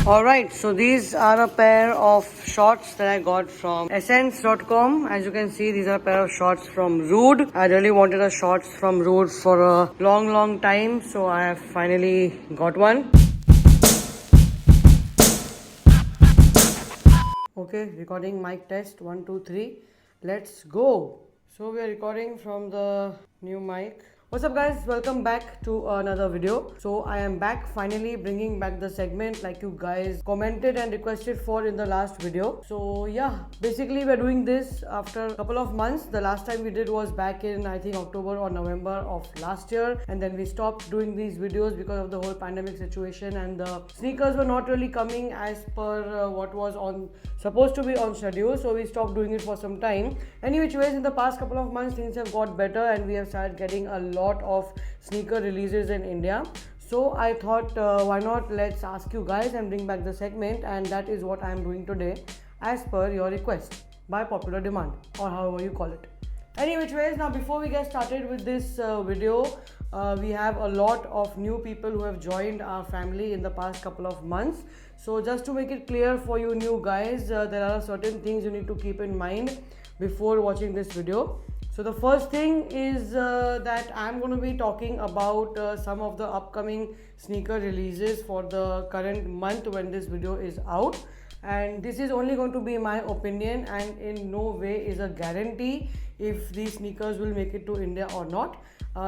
Alright, so these are a pair of shorts that I got from essence.com. As you can see, these are a pair of shorts from Rude. I really wanted a shorts from Rude for a long time, so I have finally got one. Okay, recording mic test 1 2 3. Let's go. So we are recording from the new mic. What's up guys, welcome back to another video. So I am back, finally bringing back the segment like you guys commented and requested for in the last video. So yeah, basically we're doing this after a couple of months. The last time we did was back in I think October or November of last year, and then we stopped doing these videos because of the whole pandemic situation, and the sneakers were not really coming as per what was supposed to be on schedule, so we stopped doing it for some time. Anyways, in the past couple of months things have got better and we have started getting a lot of sneaker releases in India. So I thought why not let's ask you guys and bring back the segment, and that is what I am doing today as per your request by popular demand, or however you call it. Anyways, now before we get started with this video, we have a lot of new people who have joined our family in the past couple of months. So just to make it clear for you new guys, there are certain things you need to keep in mind before watching this video. So the first thing is that I'm going to be talking about some of the upcoming sneaker releases for the current month when this video is out, and this is only going to be my opinion and in no way is a guarantee if these sneakers will make it to India or not.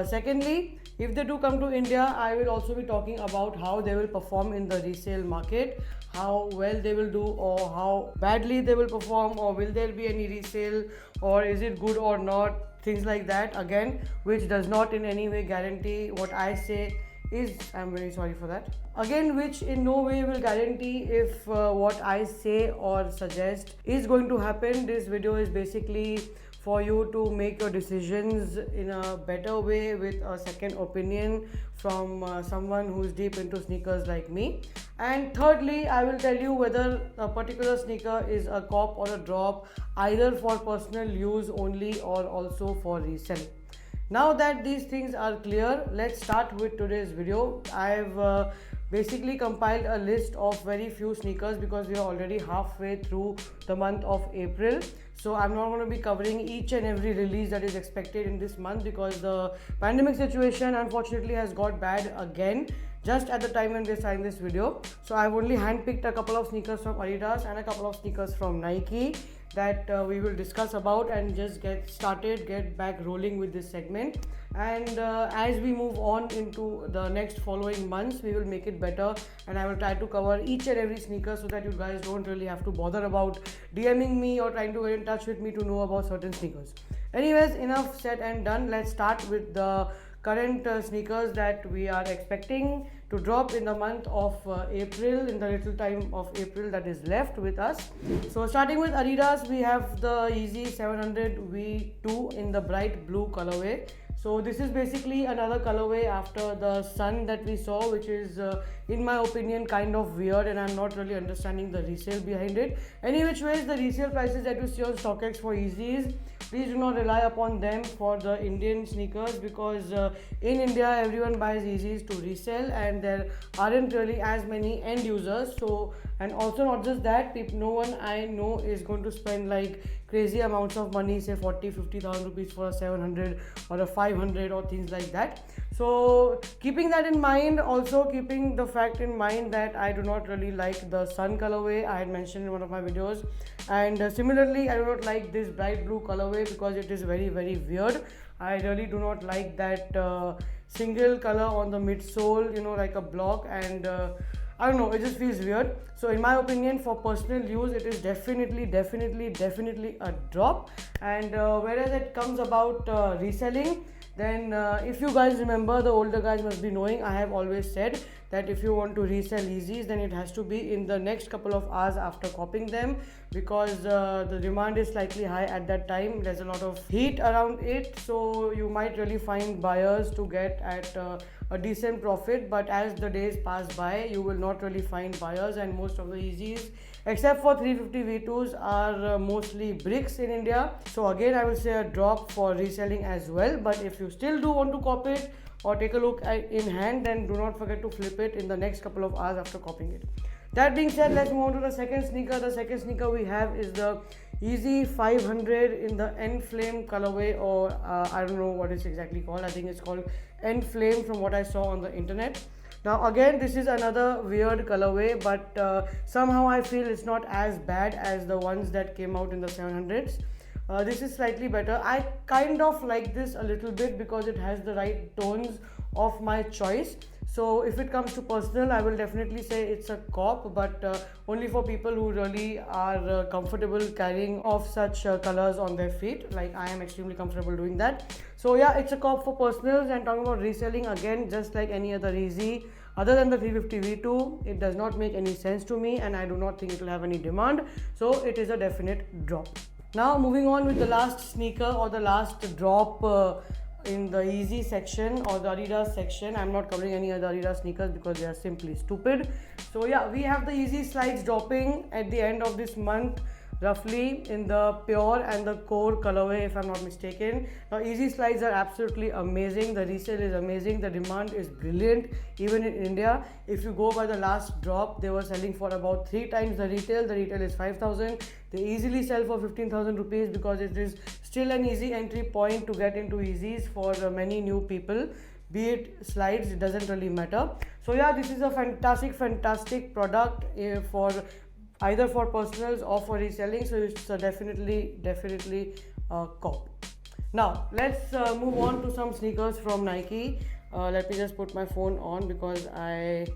Secondly, if they do come to India, I will also be talking about how they will perform in the resale market, how well they will do or how badly they will perform, or will there be any resale, or is it good or not, things like that, again, which does not in any way guarantee what I say is, I'm very sorry for that, again, which in no way will guarantee if what I say or suggest is going to happen. This video is basically for you to make your decisions in a better way with a second opinion from someone who's deep into sneakers like me. And thirdly, I will tell you whether a particular sneaker is a cop or a drop, either for personal use only or also for reselling. Now that these things are clear, let's start with today's video. I've basically compiled a list of very few sneakers because we are already halfway through the month of April. So I'm not going to be covering each and every release that is expected in this month because the pandemic situation unfortunately has got bad again just at the time when we're starting this video. So I've only handpicked a couple of sneakers from Adidas and a couple of sneakers from Nike that we will discuss about and just get back rolling with this segment. And as we move on into the next following months, we will make it better, and I will try to cover each and every sneaker so that you guys don't really have to bother about DMing me or trying to get in touch with me to know about certain sneakers. Anyways, enough said and done. Let's start with the current sneakers that we are expecting to drop in the month of April, in the little time of April that is left with us. So starting with Adidas, we have the Yeezy 700 V2 in the bright blue colorway. So this is basically another colorway after the sun that we saw, which is in my opinion kind of weird, and I'm not really understanding the resale behind it. Any which ways, the resale prices that you see on StockX for Yeezys, please do not rely upon them for the Indian sneakers because in India everyone buys Yeezys to resell and there aren't really as many end users. So, and also not just that, no one I know is going to spend like crazy amounts of money, say 40,000-50,000 rupees for a 700 or a 500 or things like that. So keeping that in mind, also keeping the fact in mind that I do not really like the sun colorway I had mentioned in one of my videos, and similarly I do not like this bright blue colorway because it is very weird. I really do not like that single color on the midsole, you know, like a block, and I don't know, it just feels weird. So in my opinion, for personal use, it is definitely a drop. And whereas it comes about reselling, then if you guys remember, the older guys must be knowing, I have always said that if you want to resell Yeezys, then it has to be in the next couple of hours after copying them because the demand is slightly high at that time. There's a lot of heat around it, so you might really find buyers to get at a decent profit, but as the days pass by, you will not really find buyers, and most of the Yeezys except for 350 V2s are mostly bricks in India. So again, I will say a drop for reselling as well, but if you still do want to copy it or take a look in hand, then do not forget to flip it in the next couple of hours after copying it. That being said, let's move on to the second sneaker. The second sneaker we have is the Yeezy 500 in the End Flame colorway, or I don't know what it's exactly called. I think it's called End Flame from what I saw on the internet. Now again, this is another weird colorway, but somehow I feel it's not as bad as the ones that came out in the 700s. This is slightly better. I kind of like this a little bit because it has the right tones of my choice. So if it comes to personal, I will definitely say it's a cop, but only for people who really are comfortable carrying off such colors on their feet. Like I am extremely comfortable doing that. So yeah, it's a cop for personals. And talking about reselling, again, just like any other Yeezy, other than the 350 V2, it does not make any sense to me, and I do not think it will have any demand. So it is a definite drop. Now moving on with the last sneaker or the last drop in the Yeezy section or the Adidas section. I'm not covering any other Adidas sneakers because they are simply stupid. So yeah, we have the Yeezy slides dropping at the end of this month, roughly in the pure and the core colorway, if I'm not mistaken. Now Yeezy slides are absolutely amazing. The resale is amazing. The demand is brilliant even in India. If you go by the last drop, they were selling for about 3 times the retail. The retail is 5,000. They easily sell for 15,000 rupees because it is still an easy entry point to get into Yeezys for many new people. Be it slides, it doesn't really matter. So yeah, this is a fantastic product for either for personals or for reselling. So it's definitely a cop. Now let's move on to some sneakers from Nike. Let me just put my phone on because I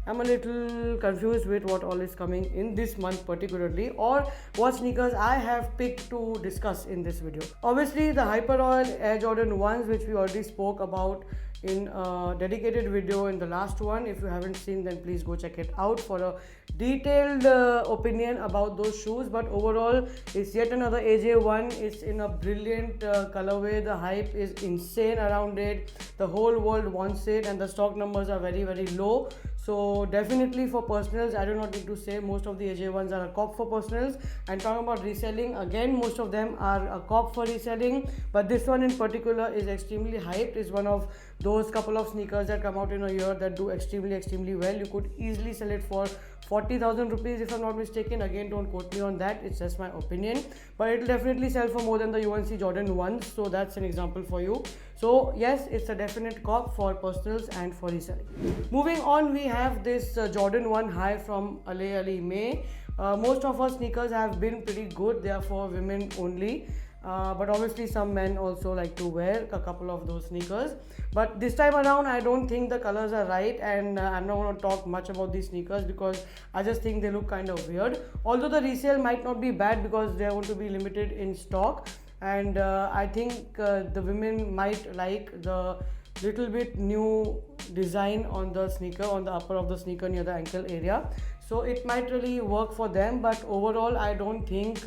am a little confused with what all is coming in this month particularly, or what sneakers I have picked to discuss in this video. Obviously the Hyper Royal Air Jordan 1s, which we already spoke about in a dedicated video in the last one. If you haven't seen, then please go check it out for a detailed opinion about those shoes. But overall, it's yet another AJ1. It's in a brilliant colorway. The hype is insane around it. The whole world wants it, and the stock numbers are very low. So definitely for personals, I do not need to say, most of the AJ1s are a cop for personals. And talking about reselling, again, most of them are a cop for reselling, but this one in particular is extremely hyped. It's one of those couple of sneakers that come out in a year that do extremely well. You could easily sell it for 40,000 rupees if I'm not mistaken. Again, don't quote me on that, it's just my opinion, but it will definitely sell for more than the UNC Jordan 1s. So that's an example for you. So yes, it's a definite cop for personals and for reselling. Moving on, we have this Jordan 1 high from Ali May. Most of our sneakers have been pretty good. They are for women only. But obviously some men also like to wear a couple of those sneakers. But this time around, I don't think the colors are right, and I'm not going to talk much about these sneakers because I just think they look kind of weird. Although the resale might not be bad because they are going to be limited in stock, and I think the women might like the little bit new design on the sneaker, on the upper of the sneaker near the ankle area. So it might really work for them, but overall I don't think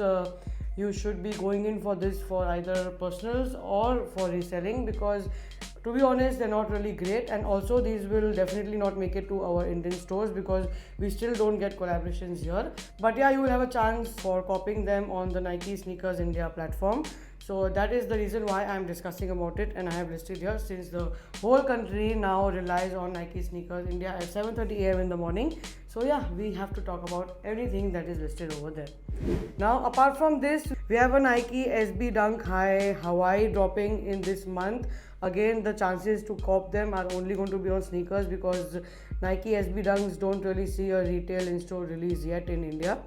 you should be going in for this for either personals or for reselling, because to be honest, they're not really great. And also these will definitely not make it to our Indian stores because we still don't get collaborations here. But yeah, you will have a chance for copying them on the Nike Sneakers India platform. So that is the reason why I'm discussing about it, and I have listed here, since the whole country now relies on Nike Sneakers India at 7:30 AM in the morning. So yeah, we have to talk about everything that is listed over there. Now apart from this, we have a Nike SB Dunk High Hawaii dropping in this month. Again, the chances to cop them are only going to be on sneakers because Nike SB Dunks don't really see a retail in-store release yet in India.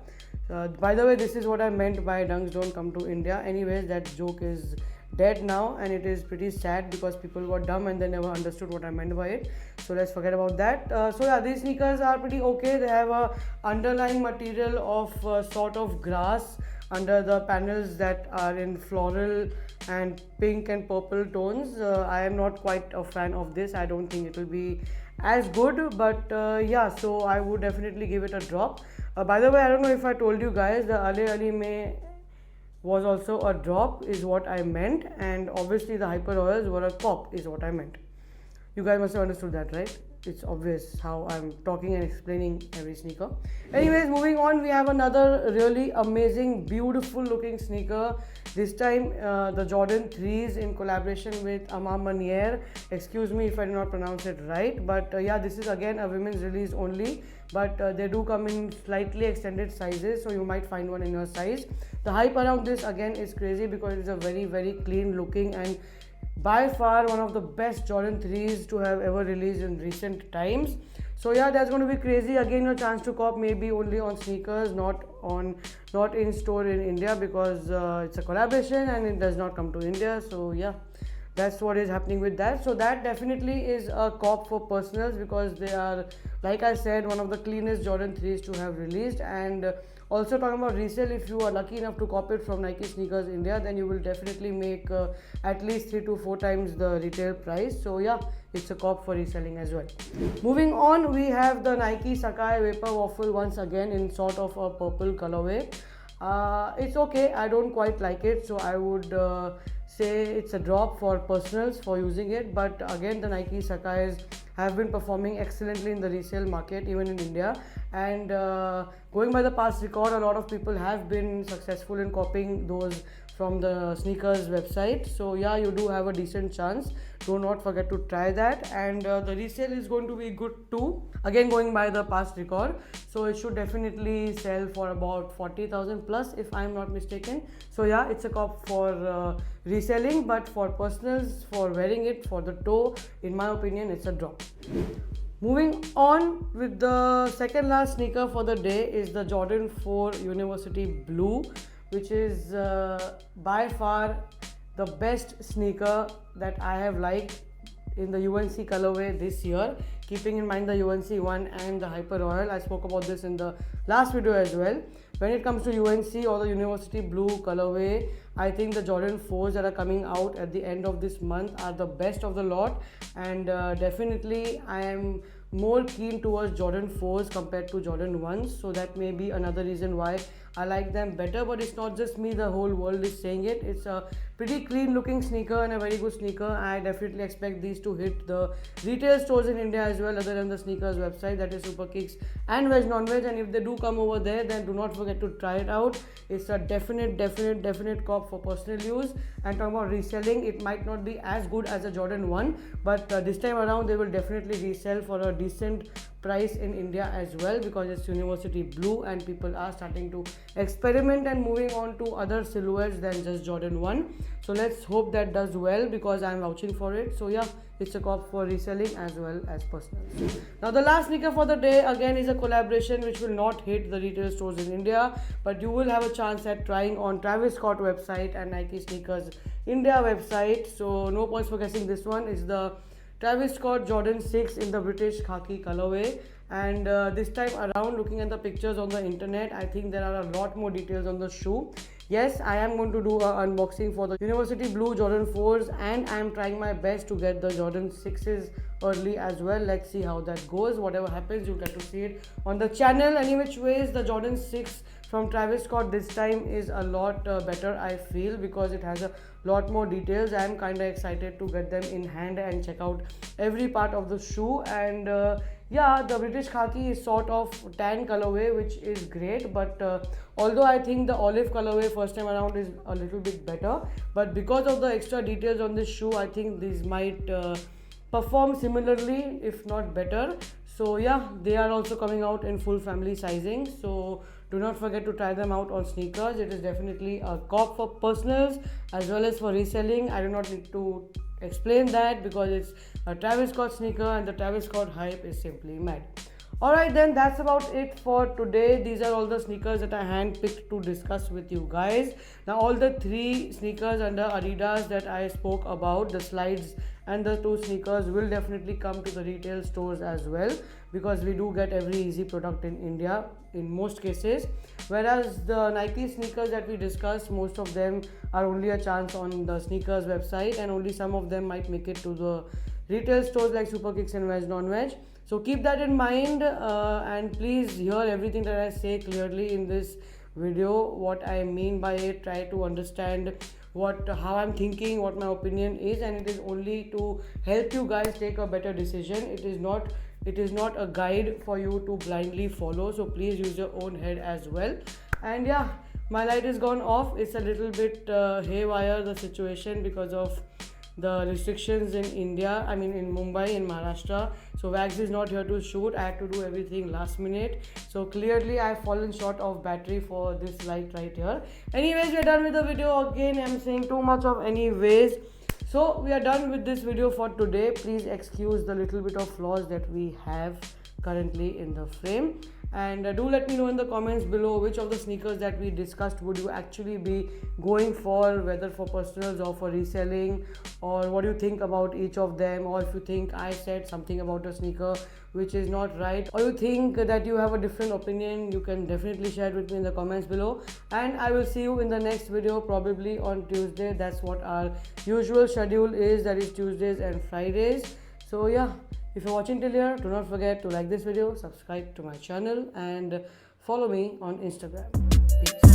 By the way, this is what I meant by dunks don't come to India. Anyways, that joke is dead now, and it is pretty sad because people got dumb and they never understood what I meant by it. So let's forget about that. So yeah, these sneakers are pretty okay. They have a underlying material of sort of grass under the panels that are in floral and pink and purple tones. I am not quite a fan of this. I don't think it will be as good, but yeah, so I would definitely give it a drop. By the way, I don't know if I told you guys, the Ali May was also a drop is what I meant, and obviously the Hyper Royals were a cop is what I meant. You guys must have understood that, right? it's obvious how I'm talking and explaining every sneaker. Anyways, moving on, we have another really amazing, beautiful looking sneaker. This time the Jordan 3s in collaboration with Ama Manier. Excuse me if I do not pronounce it right, but yeah, this is again a women's release only, but they do come in slightly extended sizes, so you might find one in your size. The hype around this again is crazy because it's a very clean looking and by far one of the best Jordan 3s to have ever released in recent times. So yeah, that's going to be crazy. Again, your chance to cop maybe only on sneakers, not in store in India, because it's a collaboration and it does not come to India. So yeah, that's what is happening with that. So that definitely is a cop for personals, because they are, like I said, one of the cleanest Jordan 3s to have released. And also talking about resale, if you are lucky enough to cop it from Nike Sneakers India, then you will definitely make at least 3 to 4 times the retail price. So yeah, it's a cop for reselling as well. Moving on, we have the Nike Sakai Vapor Waffle once again in sort of a purple colorway. It's okay, I don't quite like it, so I would say it's a drop for personals for using it. But again, the Nike Sakais have been performing excellently in the resale market, even in India. And going by the past record, a lot of people have been successful in copying those from the sneakers website. So yeah, you do have a decent chance. Do not forget to try that. And the resale is going to be good too, again going by the past record. So it should definitely sell for about 40,000 plus if I'm not mistaken. So yeah, it's a cop for reselling, but for personals, for wearing it for the toe, in my opinion, it's a drop. Moving on with the second last sneaker for the day is the Jordan 4 University Blue, which is by far the best sneaker that I have liked in the UNC colorway this year, keeping in mind the UNC 1 and the Hyper Royal. I spoke about this in the last video as well. When it comes to UNC or the University Blue colorway, I think the Jordan 4s that are coming out at the end of this month are the best of the lot. And definitely I am more keen towards Jordan 4s compared to Jordan 1s. So that may be another reason why I like them better. But it's not just me, the whole world is saying it. It's a pretty clean looking sneaker and a very good sneaker. I definitely expect these to hit the retail stores in India as well, other than the sneakers website, that is Super Kicks and Veg Non-Veg. And if they do come over there, then do not forget to try it out. It's a definite cop for personal use. And talking about reselling, it might not be as good as a Jordan 1, but this time around they will definitely resell for a decent price in India as well, because it's University Blue and people are starting to experiment and moving on to other silhouettes than just Jordan 1. So let's hope that does well, because I'm vouching for it. So yeah, it's a cop for reselling as well as personal. Now the last sneaker for the day again is a collaboration which will not hit the retail stores in India, but you will have a chance at trying on Travis Scott website and Nike Sneakers India website. So no points for guessing this one. Is the Travis Scott Jordan 6 in the British khaki colorway. And this time around, looking at the pictures on the internet, I think there are a lot more details on the shoe. Yes, I am going to do an unboxing for the University Blue Jordan 4s, and I am trying my best to get the Jordan 6s early as well. Let's see how that goes. Whatever happens, you'll get to see it on the channel. Any which ways, the Jordan 6 from Travis Scott this time is a lot better, I feel, because it has a lot more details. I am kind of excited to get them in hand and check out every part of the shoe. And yeah, the British khaki is sort of tan colorway, which is great, but although I think the olive colorway first time around is a little bit better, but because of the extra details on this shoe, I think these might perform similarly, if not better. So yeah, they are also coming out in full family sizing, so do not forget to try them out on sneakers. It is definitely a cop for personals as well as for reselling. I do not need to explain that, because it's a Travis Scott sneaker and the Travis Scott hype is simply mad. Alright then, that's about it for today. These are all the sneakers that I handpicked to discuss with you guys. Now all the 3 sneakers under Adidas that I spoke about, the slides and the 2 sneakers, will definitely come to the retail stores as well, because we do get every Yeezy product in India in most cases. Whereas the Nike sneakers that we discussed, most of them are only a chance on the sneakers website, and only some of them might make it to the retail stores like Super Kicks and Veg Non-Veg. So keep that in mind, and please hear everything that I say clearly in this video, what I mean by it. Try to understand how I'm thinking, what my opinion is, and it is only to help you guys take a better decision. It is not a guide for you to blindly follow, so please use your own head as well. And yeah, my light is gone off. It's a little bit haywire, the situation, because of the restrictions in India, I mean in Mumbai, in Maharashtra. So Wags is not here to shoot. I had to do everything last minute. So clearly I've fallen short of battery for this light right here. Anyways, we're done with the video. Again, I'm saying too much of anyways. So we are done with this video for today. Please excuse the little bit of flaws that we have currently in the frame. And do let me know in the comments below which of the sneakers that we discussed would you actually be going for, whether for personals or for reselling, or what do you think about each of them, or if you think I said something about a sneaker which is not right, or you think that you have a different opinion, you can definitely share it with me in the comments below. And I will see you in the next video, probably on Tuesday. That's what our usual schedule is, that is Tuesdays and Fridays. So yeah, if you're watching till here, do not forget to like this video, subscribe to my channel, and follow me on Instagram. Peace.